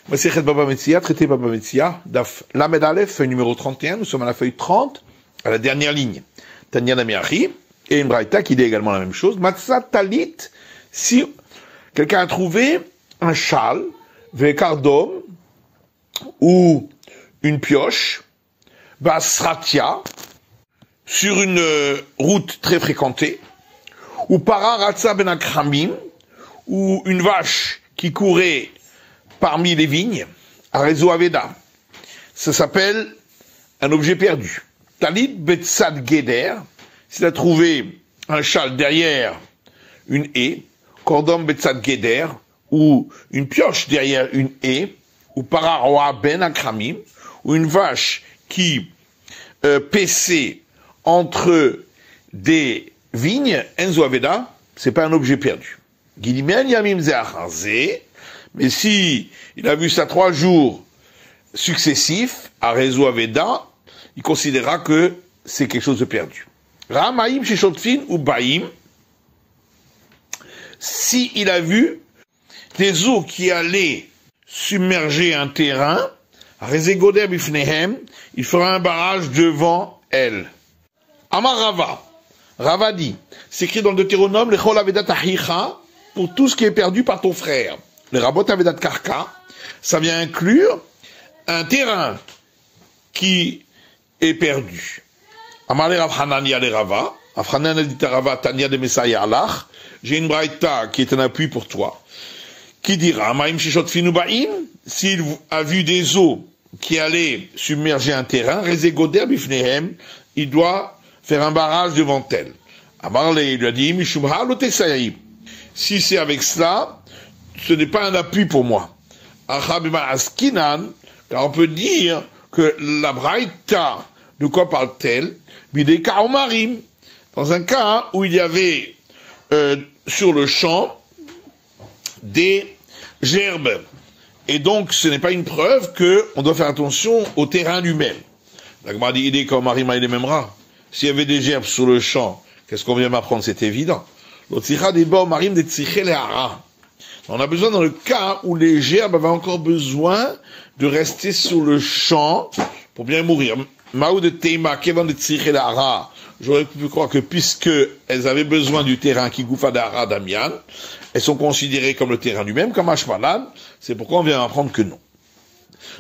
Masechet Baba Metzia, traité Baba Metzia, Daf Lamed Aleph, feuille numéro 31, nous sommes à la feuille 30, à la dernière ligne. Tanya Namiachi, et une braïta qui dit également la même chose. Matzah Talit, si quelqu'un a trouvé un châle, vekardom, ou une pioche, basratia, sur une route très fréquentée, ou para ratza ben akramim, ou une vache qui courait parmi les vignes, à Rezo Aveda. Ça s'appelle un objet perdu. Talit Betsad Geder, s'il a trouvé un châle derrière une haie, Kordom Betsad Geder, ou une pioche derrière une haie, ou Pararoa Ben Akramim, ou une vache qui paissait entre des vignes, Enzo Aveda, c'est pas un objet perdu. Guilimen Yamim Zeachanze, mais si il a vu ça 3 jours successifs, à Rezo Aveda, il considérera que c'est quelque chose de perdu. Ramaim Shishotfin ou Baim, si il a vu des eaux qui allaient submerger un terrain, à Rezegoder Bifnehem, il fera un barrage devant elle. Amar Rava, Rava dit, c'est écrit dans le Deutéronome, Lechol Avedat Ahicha, pour tout ce qui est perdu par ton frère. Le Rabot Avedat Karka, ça vient inclure un terrain qui est perdu. Amale Rav Hanania le Rava, Rav Hanania dit à Rava, Tania de Messiah Allah, j'ai une braïta qui est un appui pour toi, qui dira, Maim Shishot Finubaim, s'il a vu des eaux qui allaient submerger un terrain, Rezegoder Bifnehem, il doit faire un barrage devant elle. Amarle, il lui a dit, Mishumha Lotesaïm, si c'est avec cela, ce n'est pas un appui pour moi. Achabima Askinan, car on peut dire que la braïta, de quoi parle-t-elle? Bideka Omarim, dans un cas où il y avait sur le champ des gerbes. Et donc, ce n'est pas une preuve qu'on doit faire attention au terrain lui-même. La Gemara dit, Ideka Omarim a les mêmes rats. S'il y avait des gerbes sur le champ, qu'est-ce qu'on vient m'apprendre? C'est évident. On a besoin dans le cas où les gerbes avaient encore besoin de rester sur le champ pour bien mourir. Maou de Teima, Kevan de Tsichelara, j'aurais pu croire que puisque elles avaient besoin du terrain qui gouffa d'Ara Damian, elles sont considérées comme le terrain lui-même, comme Ashmalan, c'est pourquoi on vient apprendre que non.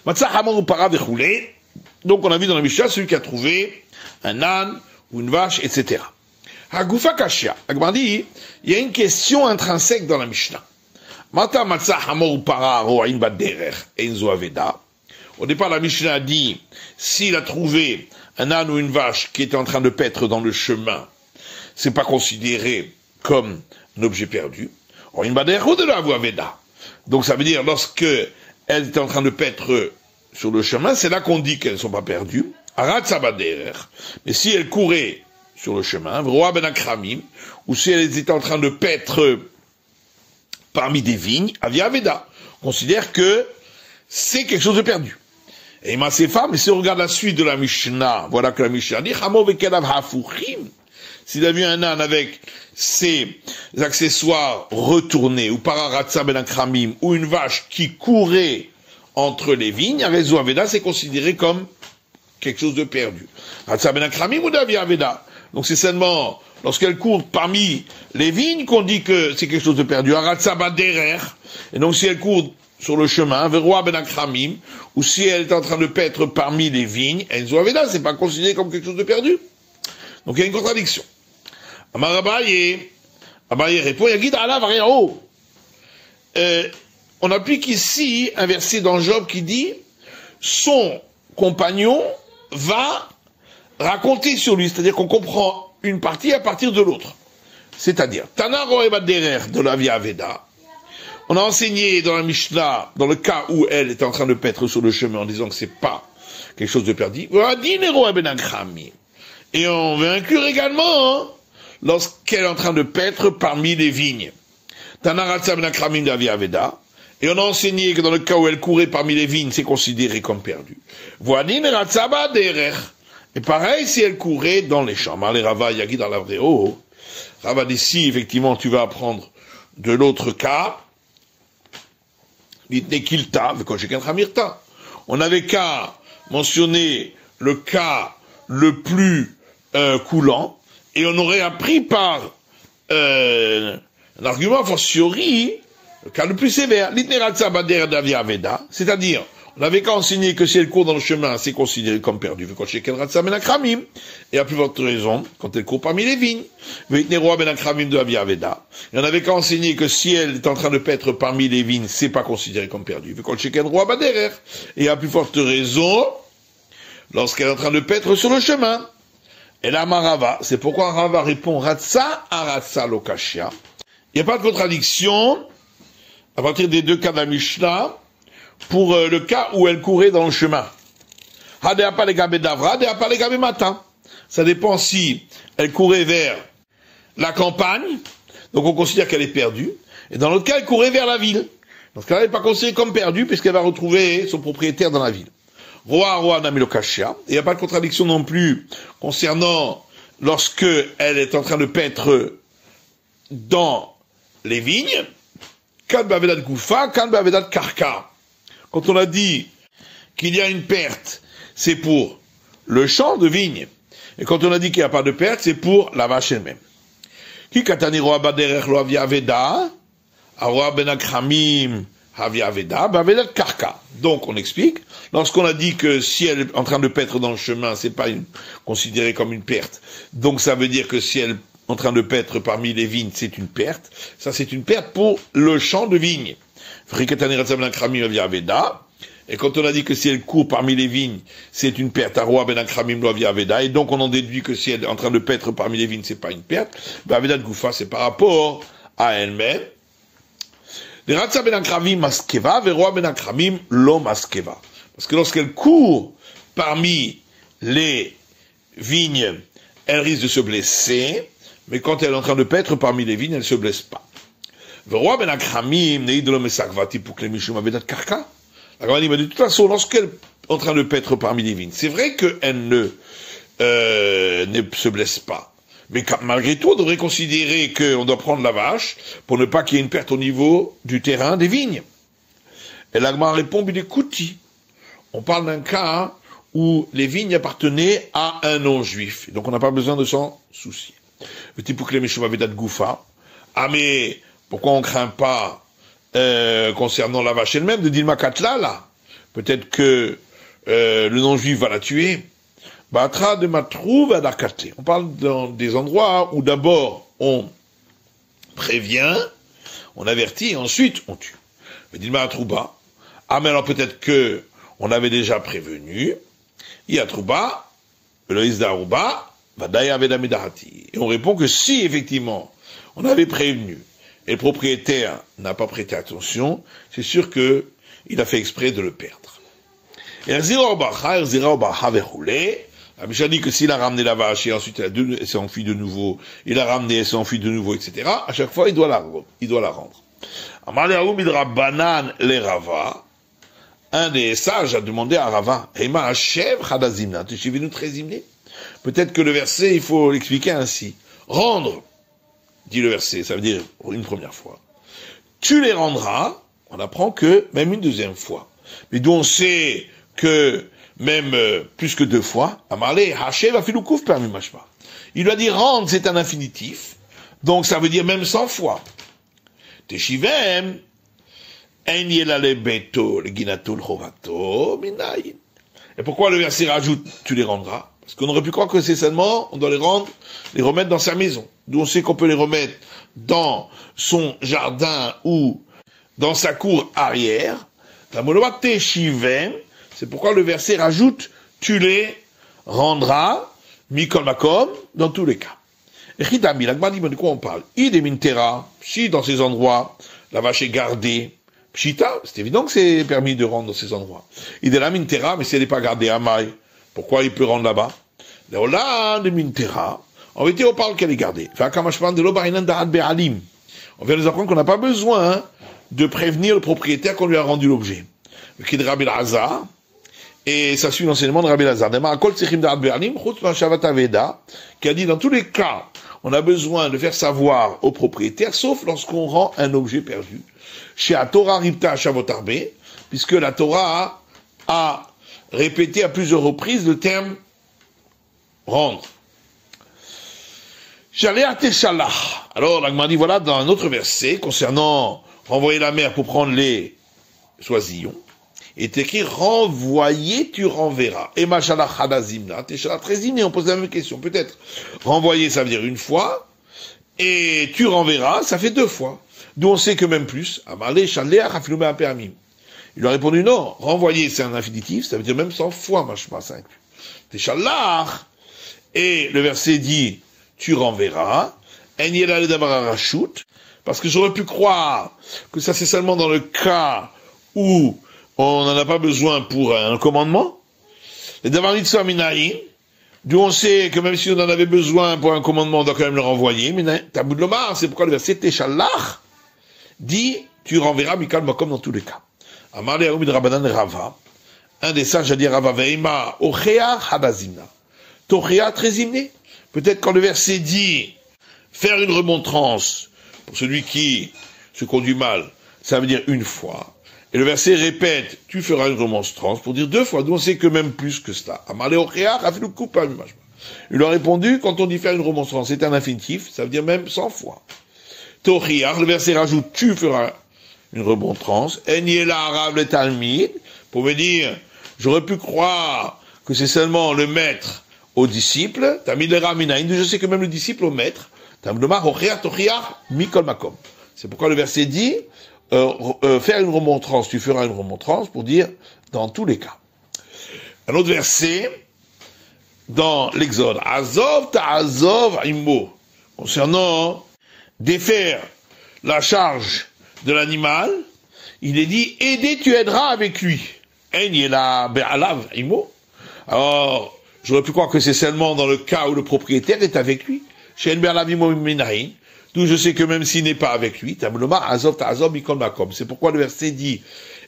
Matzah Hamon ou Para Vechoulé, donc on a vu dans la Mishnah celui qui a trouvé un âne ou une vache, etc. Hagoufa Kashia, Agmar dit, il y a une question intrinsèque dans la Mishnah. Mata Matzah Hamon ou Para Roaim Baderer, Enzo Aveda. Au départ, la Mishnah a dit, s'il a trouvé un âne ou une vache qui était en train de paître dans le chemin, c'est pas considéré comme un objet perdu. Donc ça veut dire, lorsque elles étaient en train de paître sur le chemin, c'est là qu'on dit qu'elles ne sont pas perdues. Mais si elles couraient sur le chemin, ou si elles étaient en train de paître parmi des vignes, Avia Aveda, on considère que c'est quelque chose de perdu. Et Masefa, mais si on regarde la suite de la Mishnah, voilà que la Mishnah dit, s'il a vu un âne avec ses accessoires retournés, ou pararatsa ben akramim, ou une vache qui courait entre les vignes, à Rezo Aveda, c'est considéré comme quelque chose de perdu. Ratsa ben akramim ou Davi Aveda. Donc c'est seulement lorsqu'elle court parmi les vignes qu'on dit que c'est quelque chose de perdu. Aratsa baderer. Et donc si elle court sur le chemin, Veroa ben akramim, ou si elle est en train de paître parmi les vignes, Enzo Aveda, c'est pas considéré comme quelque chose de perdu. Donc il y a une contradiction. Amarabaye répond, Yagid ala vareo. On applique ici un verset dans Job qui dit, son compagnon va raconter sur lui, c'est-à-dire qu'on comprend une partie à partir de l'autre. C'est-à-dire, Tana roeba derer de la via Aveda. On a enseigné dans la Mishnah, dans le cas où elle est en train de paître sur le chemin en disant que c'est pas quelque chose de perdu. Et on veut inclure également, hein, lorsqu'elle est en train de paître parmi les vignes. Et on a enseigné que dans le cas où elle courait parmi les vignes, c'est considéré comme perdu. Et pareil si elle courait dans les champs. Rava Yagi dans la vraie eau. Rava dit si effectivement tu vas apprendre de l'autre cas, On n'avait qu'à mentionner le cas le plus coulant, et on aurait appris par un argument fortiori le cas le plus sévère. C'est-à-dire, on n'avait qu'à enseigner que si elle court dans le chemin, c'est considéré comme perdu. Et à plus forte raison, quand elle court parmi les vignes. Et on n'avait qu'à enseigner que si elle est en train de paître parmi les vignes, c'est pas considéré comme perdu. Et à plus forte raison, lorsqu'elle est en train de paître sur le chemin. Et là, Marava, c'est pourquoi Rava répond Ratsa à Ratsa Lokashia. Il n'y a pas de contradiction à partir des deux cas de la Mishnah pour le cas où elle courait dans le chemin. Ça dépend si elle courait vers la campagne, donc on considère qu'elle est perdue, et dans l'autre cas, elle courait vers la ville. Dans ce cas-là, elle n'est pas considérée comme perdue, puisqu'elle va retrouver son propriétaire dans la ville. Roa Namilokashia. Il n'y a pas de contradiction non plus concernant lorsque elle est en train de paître dans les vignes. Quand on a dit qu'il y a une perte, c'est pour le champ de vigne. Et quand on a dit qu'il n'y a pas de perte, c'est pour la vache elle-même. Donc on explique, lorsqu'on a dit que si elle est en train de paître dans le chemin, c'est pas considéré comme une perte. Donc ça veut dire que si elle est en train de paître parmi les vignes, c'est une perte. Ça c'est une perte pour le champ de vigne. Et quand on a dit que si elle court parmi les vignes, c'est une perte. Et donc on en déduit que si elle est en train de paître parmi les vignes, c'est pas une perte. C'est par rapport à elle-même. Parce que lorsqu'elle court parmi les vignes, elle risque de se blesser, mais quand elle est en train de paître parmi les vignes, elle ne se blesse pas. La Gemara dit, de toute façon, lorsqu'elle est en train de paître parmi les vignes, c'est vrai qu'elle ne se blesse pas. Mais malgré tout, on devrait considérer qu'on doit prendre la vache pour ne pas qu'il y ait une perte au niveau du terrain des vignes. Et la Gemara répond, Bidekouti. On parle d'un cas où les vignes appartenaient à un non-juif. Donc on n'a pas besoin de s'en soucier. Ah mais, pourquoi on craint pas concernant la vache elle-même de Dilma Katla là? Peut-être que le non-juif va la tuer. Batra de Matrouv à Darkate. On parle dans des endroits où d'abord on prévient, on avertit, et ensuite on tue. Mais Dilma Atrouba. Ah mais alors peut-être que on avait déjà prévenu. Yatrouba, Eloïs Darouba, Vadaya Vedamidahati. Et on répond que si effectivement on avait prévenu et le propriétaire n'a pas prêté attention, c'est sûr que il a fait exprès de le perdre. Et la Mishnah dit que s'il a ramené la vache et ensuite elle s'est enfuie de nouveau, il a ramené, elle s'est enfuie de nouveau, etc. À chaque fois, il doit la rendre. Un des sages a demandé à Rava, peut-être que le verset, il faut l'expliquer ainsi. Rendre, dit le verset, ça veut dire une première fois. Tu les rendras, on apprend que même une deuxième fois. Mais d'où on sait que même plus que deux fois, il lui a dit rendre, c'est un infinitif, donc ça veut dire même 100 fois. Teshivem, et pourquoi le verset rajoute tu les rendras? Parce qu'on aurait pu croire que c'est seulement on doit les remettre dans sa maison. D'où on sait qu'on peut les remettre dans son jardin ou dans sa cour arrière. La monoma Teshivem, c'est pourquoi le verset rajoute tu les rendras, mikol makom, dans tous les cas. Et Chidami, la Gemara dit, de quoi on parle? Idemintera, si dans ces endroits, la vache est gardée, Pshita, c'est évident que c'est permis de rendre dans ces endroits. Idemintera, mais si elle n'est pas gardée à maille, pourquoi il peut rendre là-bas? Leola de Mintera, en vérité, on parle qu'elle est gardée. On vient nous apprendre qu'on n'a pas besoin de prévenir le propriétaire qu'on lui a rendu l'objet. Et ça suit l'enseignement de Rabbi Lazar. Qui a dit dans tous les cas, on a besoin de faire savoir au propriétaire, sauf lorsqu'on rend un objet perdu. chez la Torah Ripta Shavot Arbe, puisque la Torah a répété à plusieurs reprises le terme rendre. Alors, l'Agma dit, voilà, dans un autre verset, concernant renvoyer la mer pour prendre les soisillons, il est écrit, renvoyer, tu renverras. Et machallah hadazimna, teshallah trezimné, on pose la même question, peut-être. Renvoyer, ça veut dire une fois, et tu renverras, ça fait 2 fois. D'où on sait que même plus, amalé, shaleh, hafiloumé apeamim. Il lui a répondu, non, renvoyer, c'est un infinitif, ça veut dire même 100 fois, machma, ça inclut. Teshallah, et le verset dit, tu renverras, parce que j'aurais pu croire que ça c'est seulement dans le cas où on n'en a pas besoin pour un commandement. Les Davaritsa Minaïn, d'où on sait que même si on en avait besoin pour un commandement, on doit quand même le renvoyer. Mais Tabou de l'Omar, c'est pourquoi le verset Teshalach dit, tu renverras Mikal Makom dans tous les cas. Amar le Aoumid Rabbanan Rava, un des sages a dit Rava Veima, Ochea Habazimna, Tochea Trezimne. Peut-être quand le verset dit faire une remontrance pour celui qui se conduit mal, ça veut dire une fois. Et le verset répète, tu feras une remontrance pour dire 2 fois. D'où on sait que même plus que cela. Il a répondu, quand on dit faire une remontrance, c'est un infinitif, ça veut dire même 100 fois. Le verset rajoute, tu feras une remontrance. Pour me dire, j'aurais pu croire que c'est seulement le maître aux disciples, je sais que même le disciple au maître, c'est pourquoi le verset dit, faire une remontrance, tu feras une remontrance, pour dire, dans tous les cas. Un autre verset, dans l'Exode, Azov ta'azov imo, concernant défaire la charge de l'animal, il est dit, aider, tu aideras avec lui. Alors, j'aurais pu croire que c'est seulement dans le cas où le propriétaire est avec lui. D'où je sais que même s'il n'est pas avec lui, c'est pourquoi le verset dit,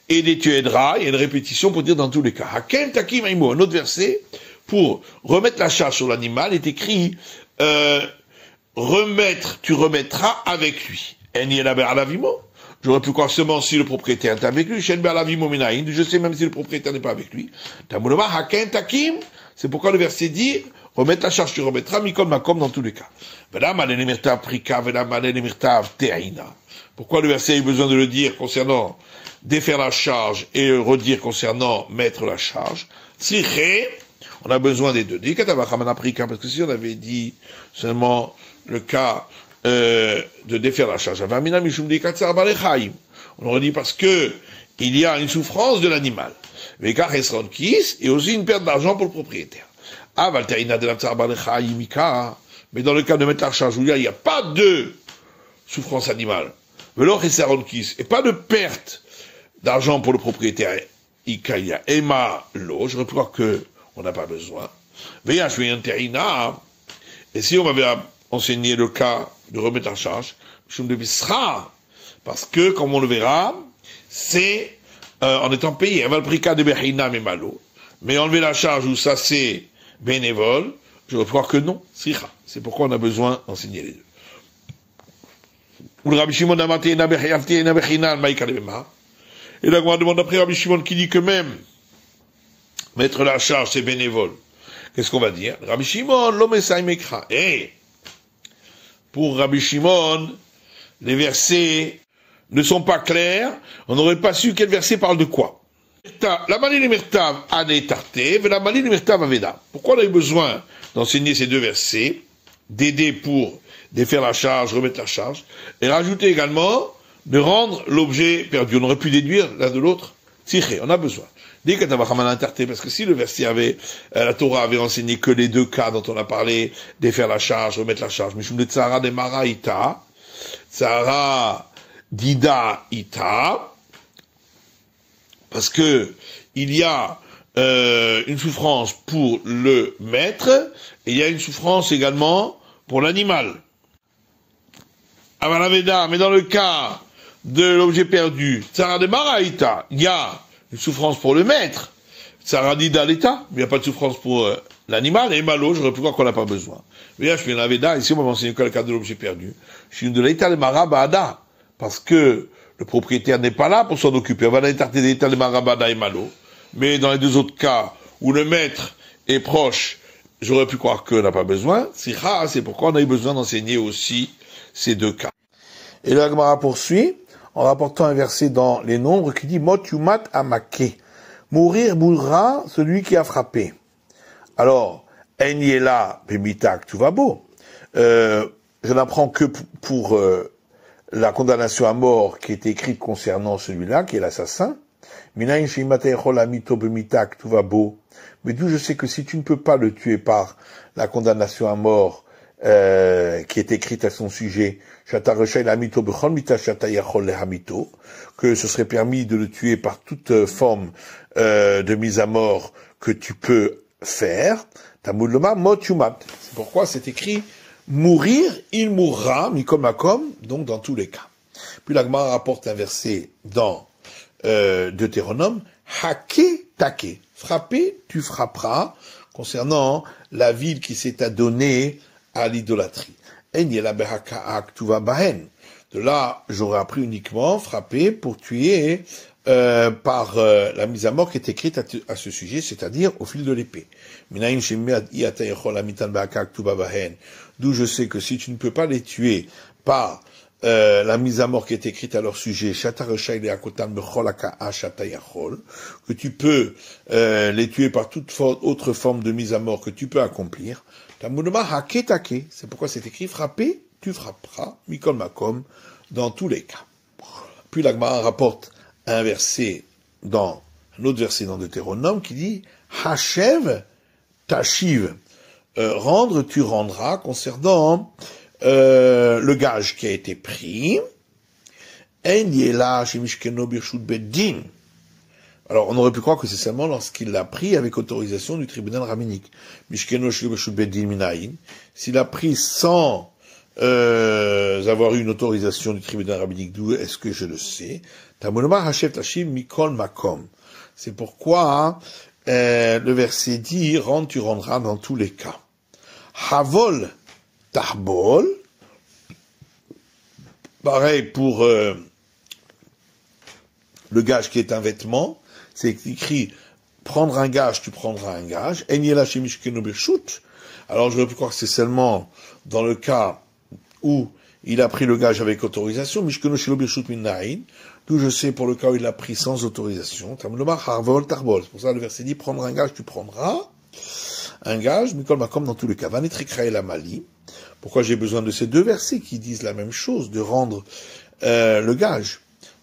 aider tu aideras, il y a une répétition pour dire dans tous les cas. Un autre verset, pour remettre la charge sur l'animal, est écrit, remettre, tu remettras avec lui. J'aurais pu croire seulement si le propriétaire est avec lui. Je sais même si le propriétaire n'est pas avec lui. C'est pourquoi le verset dit, remettre la charge, tu remettras, mikol makom dans tous les cas. Pourquoi le verset a eu besoin de le dire concernant défaire la charge et redire concernant mettre la charge? On a besoin des deux. Parce que si on avait dit seulement le cas de défaire la charge, on aurait dit parce que il y a une souffrance de l'animal. Et aussi une perte d'argent pour le propriétaire. Mais dans le cas de mettre la charge où il n'y a pas de souffrance animale, et pas de perte d'argent pour le propriétaire, je voudrais croire qu'on n'a pas besoin. Et si on m'avait enseigné le cas de remettre la charge, parce que, comme on le verra, c'est en étant payé. Mais enlever la charge où ça c'est bénévole, je veux croire que non. C'est pourquoi on a besoin d'enseigner les deux. Et là, on demande après Rabbi Shimon qui dit que même mettre la charge c'est bénévole. Qu'est-ce qu'on va dire? Rabbi Shimon, l'homme mekra. Et pour Rabbi Shimon, les versets ne sont pas clairs, on n'aurait pas su quel verset parle de quoi. La maline mirtav ane tarte, la maline mirtav aveda. Pourquoi on a eu besoin d'enseigner ces deux versets, d'aider pour défaire la charge, remettre la charge, et rajouter également de rendre l'objet perdu. On aurait pu déduire l'un de l'autre. On a besoin. Parce que si le verset avait, la Torah avait enseigné que les deux cas dont on a parlé, défaire la charge, remettre la charge, Mishum de Tzara de Mara Ita, Tzara Dida Ita, parce que il y a une souffrance pour le maître, et il y a une souffrance également pour l'animal. Avalaveda, mais dans le cas de l'objet perdu, Tzara de Mara Ita, il y a une souffrance pour le maître, Tzara Dida l'État, mais il n'y a pas de souffrance pour l'animal, et malo, j'aurais pu voir qu'on n'a pas besoin. Mais là, je fais un Aveda, ici on m'a enseigné que le cas de l'objet perdu. Je suis de l'État de Mara Baada, parce que le propriétaire n'est pas là pour s'en occuper. Mais dans les deux autres cas, où le maître est proche, j'aurais pu croire qu'on n'a pas besoin. C'est pourquoi on a eu besoin d'enseigner aussi ces deux cas. Et le Gemara poursuit, en rapportant un verset dans les Nombres qui dit, Mot yumat amake. Mourir mourra celui qui a frappé. Alors, en yela pemitak, tout va beau. Je n'apprends que pour la condamnation à mort qui est écrite concernant celui-là, qui est l'assassin. Minayin sheimata yechol amito pemitak, tout va beau. Mais d'où je sais que si tu ne peux pas le tuer par la condamnation à mort qui est écrite à son sujet, que ce serait permis de le tuer par toute forme de mise à mort que tu peux faire. C'est pourquoi c'est écrit mourir, il mourra, mikol makom, donc dans tous les cas. Puis la Gemara rapporte un verset dans Deutéronome, hake take, frapper, tu frapperas, concernant la ville qui s'est adonnée à l'idolâtrie. De là, j'aurais appris uniquement frapper pour tuer par la mise à mort qui est écrite à ce sujet, c'est-à-dire au fil de l'épée. D'où je sais que si tu ne peux pas les tuer par la mise à mort qui est écrite à leur sujet, que tu peux les tuer par toute autre forme de mise à mort que tu peux accomplir. C'est pourquoi c'est écrit frapper, tu frapperas, mikol makom, dans tous les cas. Puis la Gemara rapporte un autre verset dans Deutéronome qui dit Hashev tashiv, rendre, tu rendras, concernant le gage qui a été pris. En yela shemishkeno birshut beddin. Alors, on aurait pu croire que c'est seulement lorsqu'il l'a pris avec autorisation du tribunal rabbinique. Mishkeno shelo birshut beddin minayin. S'il a pris sans avoir eu une autorisation du tribunal rabbinique, d'où est-ce que je le sais? Tamunoma hashev tashiv mikol makom. C'est pourquoi le verset dit, rendre, tu rendras dans tous les cas. Havol tarbol. Pareil pour le gage qui est un vêtement. C'est écrit, prendre un gage, tu prendras un gage. Enyela shemishkenu birshut. Alors je peux croire que c'est seulement dans le cas où il a pris le gage avec autorisation, mishkenu shelo birshut minnahin, d'où je sais pour le cas où il l'a pris sans autorisation. Tamlomar harvol tarbol. C'est pour ça le verset dit, prendre un gage, tu prendras un gage, mikol makom dans tous les cas. Vanetrikrae la mali. Pourquoi j'ai besoin de ces deux versets qui disent la même chose, de rendre le gage.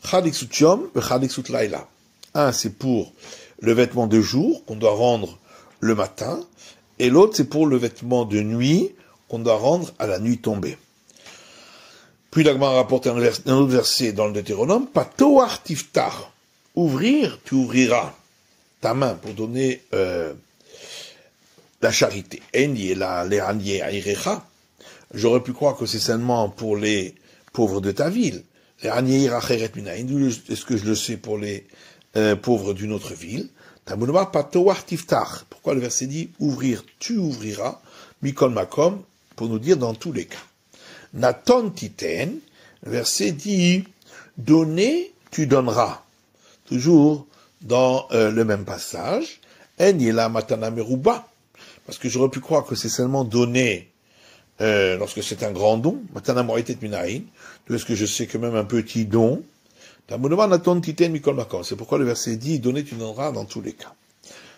Chadiksut yom, chadiksut laila. Un, c'est pour le vêtement de jour qu'on doit rendre le matin, et l'autre, c'est pour le vêtement de nuit qu'on doit rendre à la nuit tombée. Puis l'Agma rapporte un autre verset dans le Deutéronome, Patoar tiftar, ouvrir, tu ouvriras ta main pour donner la charité. Enye la le'anye airecha. J'aurais pu croire que c'est seulement pour les pauvres de ta ville. Le'anye iracheret minayin. Est-ce que je le sais pour les pauvres d'une autre ville? Tamunoma patoar tiftar. Pourquoi le verset dit ouvrir, tu ouvriras, mikol makom, pour nous dire dans tous les cas. Naton titen, le verset dit donner, tu donneras. Toujours dans le même passage. En yela matana meruba. Parce que j'aurais pu croire que c'est seulement donner lorsque c'est un grand don. Matana moitet minahin. Est-ce que je sais que même un petit don. C'est pourquoi le verset dit, donner tu donneras dans tous les cas.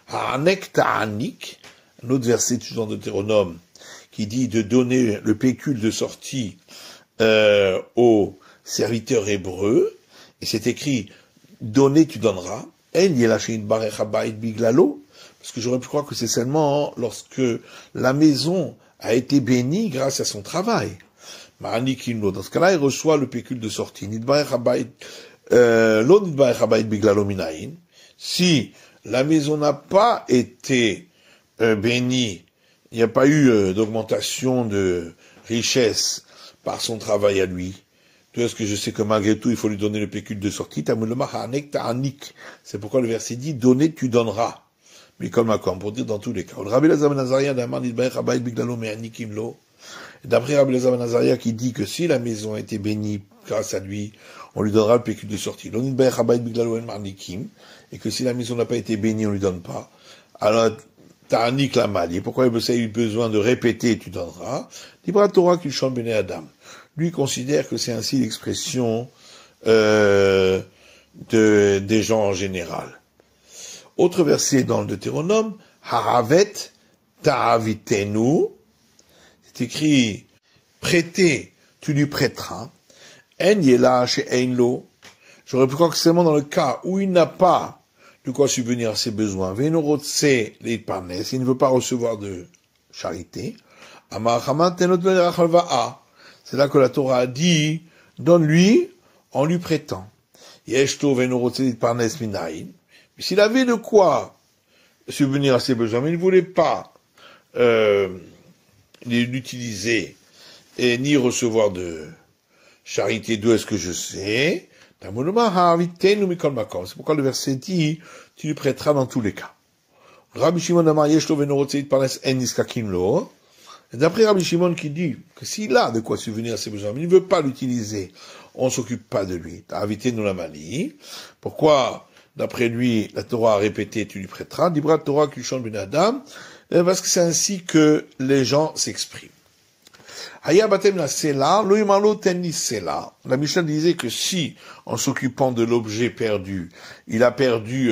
Ha'anek ta'anik, un autre verset toujours dans Deutéronome, qui dit de donner le pécule de sortie aux serviteurs hébreux, et c'est écrit, donner tu donneras, parce que j'aurais pu croire que c'est seulement lorsque la maison a été bénie grâce à son travail. Dans ce cas-là, il reçoit le pécule de sortie. Si la maison n'a pas été bénie, il n'y a pas eu d'augmentation de richesse par son travail à lui, est-ce que je sais que malgré tout, il faut lui donner le pécule de sortie? C'est pourquoi le verset dit, donner, tu donneras. Mais comme pour dire dans tous les cas. D'après Rabbi Elazar ben Azaria qui dit que si la maison a été bénie grâce à lui, on lui donnera le pécule de sortie. Et que si la maison n'a pas été bénie, on lui donne pas. Alors, t'as un la maladie. Pourquoi il a eu besoin de répéter, tu donneras. Libra Torah qu'il chante Béné Adam. Lui considère que c'est ainsi l'expression des gens en général. Autre verset dans le Deutéronome, Haravet ta'avitenu, c'est écrit, prêter, tu lui prêteras. En yela chez Einlo, j'aurais pu croire que c'est seulement dans le cas où il n'a pas de quoi subvenir à ses besoins. Venorotse les parnes, il ne veut pas recevoir de charité. C'est là que la Torah a dit, donne-lui en lui prêtant. Yeshto venorotse les parnes minaïn. Mais s'il avait de quoi subvenir à ses besoins, mais il ne voulait pas l'utiliser et ni recevoir de charité, d'où est-ce que je sais? C'est pourquoi le verset dit, tu lui prêteras dans tous les cas. Rabbi Shimon Amar Yeshlo venorotse parnes en niskakin lo. Et d'après Rabbi Shimon qui dit que s'il a de quoi subvenir à ses besoins, mais il ne veut pas l'utiliser, on s'occupe pas de lui. T'as invité nous la manie. Pourquoi, d'après lui, la Torah a répété, tu lui prêteras. Dibra Torah qui chante Ben Adam. Parce que c'est ainsi que les gens s'expriment. Haya batem la sela, lo imalo tenni sela. La Mishnah disait que si, en s'occupant de l'objet perdu, il a perdu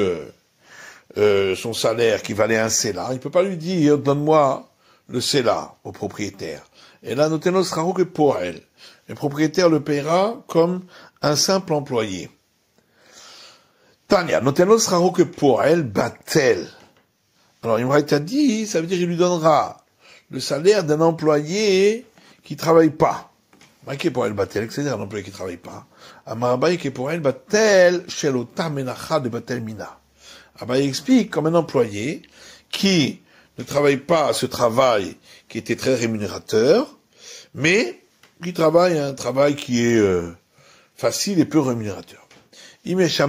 son salaire qui valait un sela, il peut pas lui dire, donne-moi le sela au propriétaire. Et là, notenos raro que pour elle. Le propriétaire le paiera comme un simple employé. Tania, notenos raro que pour elle, batel. Alors, Imraït a dit, ça veut dire qu'il lui donnera le salaire d'un employé qui travaille pas. Maïké pour elle batel, c'est-à-dire un employé qui travaille pas. Amarabaï qui pour elle batel, shelota menacha de batel mina. Abaye explique comme un employé qui ne travaille pas à ce travail qui était très rémunérateur, mais qui travaille un travail qui est facile et peu rémunérateur. La Mishnah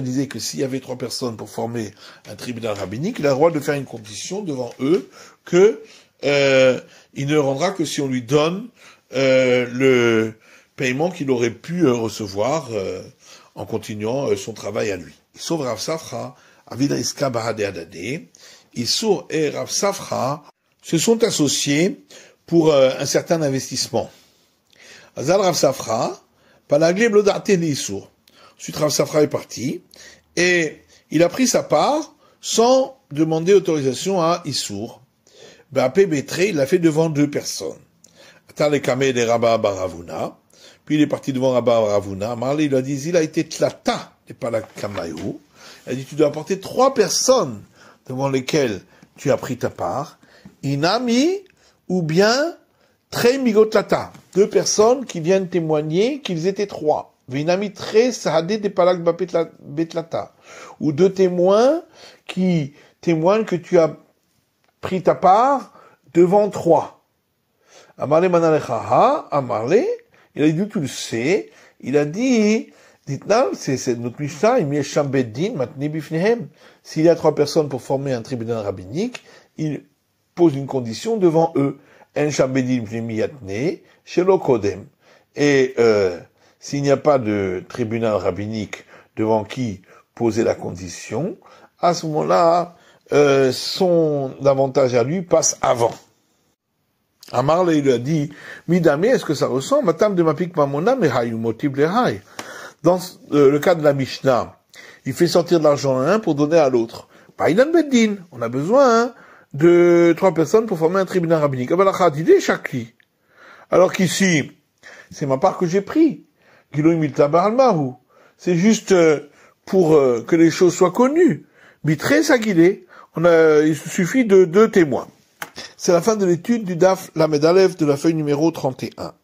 disait que s'il y avait 3 personnes pour former un tribunal rabbinique, il a le droit de faire une condition devant eux que il ne rendra que si on lui donne le paiement qu'il aurait pu recevoir en continuant son travail à lui. Sauf Rav Safra, Avida Iska Bahade Adade, Issour et Rav Safra se sont associés pour un certain investissement. Azal Rav Safra, Palaglé Blodate Issour. Ensuite Rav Safra est parti et il a pris sa part sans demander autorisation à Issour. Bapé Bétré, il l'a fait devant 2 personnes. Atalekame de Rabba Baravuna, puis il est parti devant Rabba Baravuna. Marley, il a dit, il a été tlata de Palakamayou. Il a dit, tu dois apporter 3 personnes devant lesquelles tu as pris ta part. Inami, ou bien, très migotlata. 2 personnes qui viennent témoigner qu'ils étaient 3. Vinami très sahadé de Palak Betlata. Ou 2 témoins qui témoignent que tu as pris ta part devant 3. Amarle manalechaha, Amarle, il a dit, tu le sais, il a dit, dites-nous, c'est notre Mishnah, il miesham beddin matni bifnehem. S'il y a 3 personnes pour former un tribunal rabbinique, il pose une condition devant eux. En sham beddin bifnemiyatne, shelo kodem. Et s'il n'y a pas de tribunal rabbinique devant qui poser la condition, à ce moment-là, son avantage à lui passe avant. Amarle, il a dit, Midame, est-ce que ça ressemble? Matam de mapik mamona, mais hayu motiv le hay. Dans le cas de la Mishnah, il fait sortir de l'argent à un pour donner à l'autre. Païdan beddin. On a besoin de 3 personnes pour former un tribunal rabbinique. Alors qu'ici, c'est ma part que j'ai pris. C'est juste pour que les choses soient connues. Bitré sagilé. Il suffit de 2 témoins. C'est la fin de l'étude du DAF Lamed Aleph de la feuille numéro 31.